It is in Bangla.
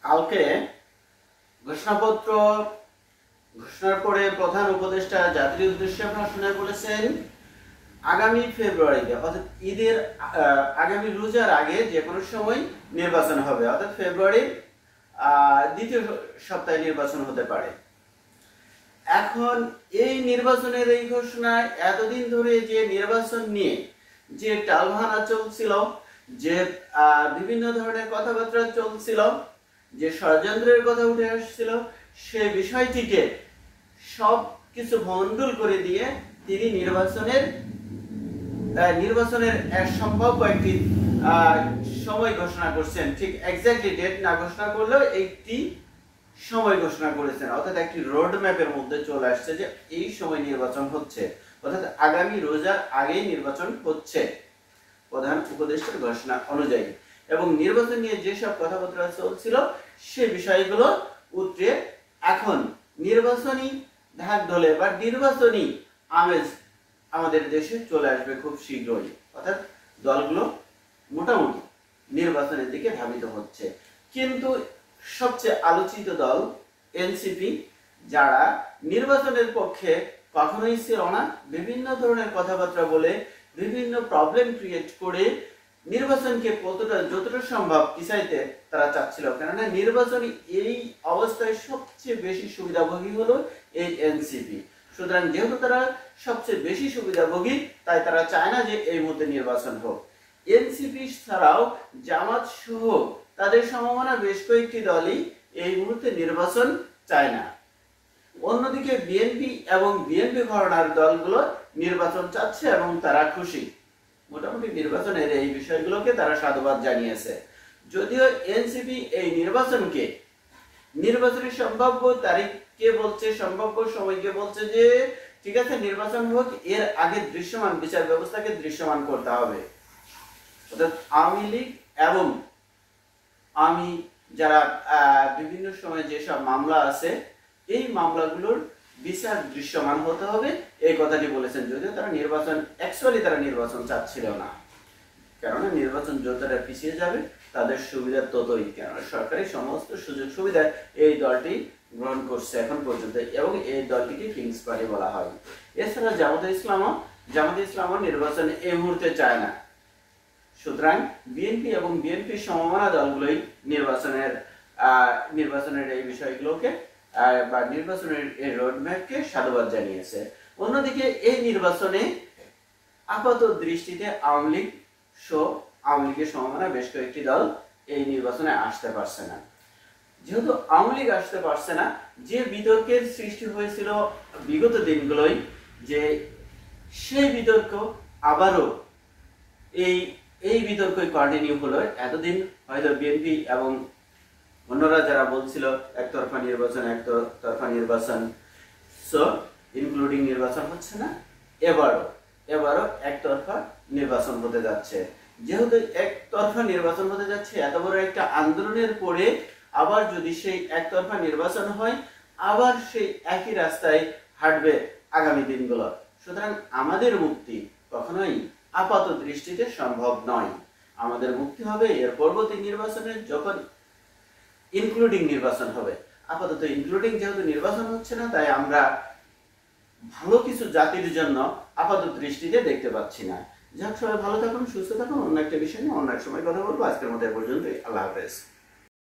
কালকে ঘোষণাপত্র ঘোষণার পরে প্রধান উপদেষ্টা জাতির উদ্দেশ্যে ভাষণে বলেছেন আগামী ফেব্রুয়ারিতে অর্থাৎ ঈদের আগামী রোজার আগে যে কোনো সময় নির্বাচন হবে, অর্থাৎ ফেব্রুয়ারির দ্বিতীয় সপ্তাহে নির্বাচন হতে পারে। এখন এই নির্বাচনের এই ঘোষণায় এতদিন ধরে যে নির্বাচন নিয়ে যে টালভানা চলছিল, যে বিভিন্ন ধরনের কথাবার্তা চলছিল, যে ষড়যন্ত্রের কথা উঠে আসছিল, সে বিষয়টিকে সব কিছু ভণ্ডুল করে দিয়ে তিনি নির্বাচনের সম্ভাব্য একটি সময় ঘোষণা করছেন। ঠিক এক্স্যাক্টলি ডেট না ঘোষণা করলেও একটি সময় ঘোষণা করেছেন, অর্থাৎ একটি রোড ম্যাপের মধ্যে চলে আসছে যে এই সময় নির্বাচন হচ্ছে, অর্থাৎ আগামী রোজার আগেই নির্বাচন হচ্ছে প্রধান উপদেষ্টার ঘোষণা অনুযায়ী। এবং নির্বাচন নিয়ে যেসব কথাবার্তা চলছিল সে বিষয়গুলো উঠে এখন নির্বাচনী ঢাক ঢোলে বা নির্বাচনী আমেজ আমাদের দেশে চলে আসবে খুব শীঘ্রই, অর্থাৎ দলগুলো মোটামুটি নির্বাচনের দিকে ধাবিত হচ্ছে। কিন্তু সবচেয়ে আলোচিত দল এনসিপি, যারা নির্বাচনের পক্ষে কখনোই ছিল না, বিভিন্ন ধরনের কথাবার্তা বলে বিভিন্ন প্রবলেম ক্রিয়েট করে নির্বাচনকে যতটা সম্ভব পিছাইতে তারা চাচ্ছিল। কেননা নির্বাচনী এই অবস্থায় সবচেয়ে বেশি সুবিধাভোগী হলো এই এনসিপি। সুতরাং যেহেতু তারা সবচেয়ে বেশি সুবিধাভোগী, তাই তারা চায় না যে এই মুহূর্তে নির্বাচন হোক। এনসিপি ছাড়াও জামাত সহ তাদের সমমনা বেশ কয়েকটি দলই এই মুহূর্তে নির্বাচন চায় না। অন্যদিকে বিএনপি এবং বিএনপি ঘরানার দলগুলো নির্বাচন চাচ্ছে এবং তারা খুশি। মোটামুটি নির্বাচনের এই বিষয়গুলোকে তারা সাধুবাদ জানিয়েছে। যদিও এনসিপি এই নির্বাচনের সম্ভাব্য তারিখকে বলছে, সম্ভাব্য সময়কে বলছে যে ঠিক আছে নির্বাচন হোক, এর আগে দৃশ্যমান বিচার ব্যবস্থাকে দৃশ্যমান করতে হবে। অর্থাৎ আওয়ামী লীগ এবং আমি যারা বিভিন্ন সময় যেসব মামলা আছে এই মামলাগুলোর বিচার দৃশ্যমান হতে হবে, এই কথাটি বলেছেন। যদিও তারা নির্বাচন চাচ্ছিল না, কেননা নির্বাচন যতটা পিছিয়ে যাবে তাদের সুবিধা ততই, কেননা সরকারি সমস্ত সুযোগ সুবিধা এই দলটি গ্রহণ করছে এখন পর্যন্ত, এবং এই দলটিকে কিংস পার্টি বলা হয়। এছাড়া জামাতে ইসলামও নির্বাচন এই মুহূর্তে চায় না। সুতরাং বিএনপি এবং বিএনপির সমমনা দলগুলোই নির্বাচনের এই বিষয়গুলোকে বা নির্বাচনের এই রোডম্যাপকে সাধুবাদ জানিয়েছে। অন্যদিকে এই নির্বাচনে আপাত দৃষ্টিতে আওয়ামী লীগের সমমনা বেশ কয়েকটি দল এই নির্বাচনে আসতে পারছে না। যেহেতু আওয়ামী লীগ আসতে পারছে না, যে বিতর্কের সৃষ্টি হয়েছিল বিগত দিনগুলোই, যে সেই বিতর্ক আবারও এই বিতর্কই কন্টিনিউ হলো। এতদিন হয়তো বিএনপি এবং অন্যরা যারা বলছিল একতরফা নির্বাচন সো ইনক্লুডিং নির্বাচন হচ্ছে না, এবারও একতরফা নির্বাচন হতে যাচ্ছে। যেহেতু একতরফা নির্বাচন হতে যাচ্ছে, এত বড় একটা আন্দোলনের পরে আবার যদি সেই একতরফা নির্বাচন হয়, আবার সেই একই রাস্তায় হাঁটবে আগামী দিনগুলো। সুতরাং আমাদের মুক্তি কখনোই আপাত দৃষ্টিতে সম্ভব নয়। আমাদের মুক্তি হবে এর পরবর্তী নির্বাচনে, যখন ইনক্লুডিং নির্বাচন হবে। আপাতত ইনক্লুডিং যেহেতু নির্বাচন হচ্ছে না, তাই আমরা ভালো কিছু জাতির জন্য আপাত দৃষ্টিতে দেখতে পাচ্ছি না। যাক, সবাই ভালো থাকুন, সুস্থ থাকুন। অন্য একটা বিষয় নিয়ে অন্য এক সময় কথা বলবো। আজকের মতো এ পর্যন্তই। আল্লাহ হাফেজ।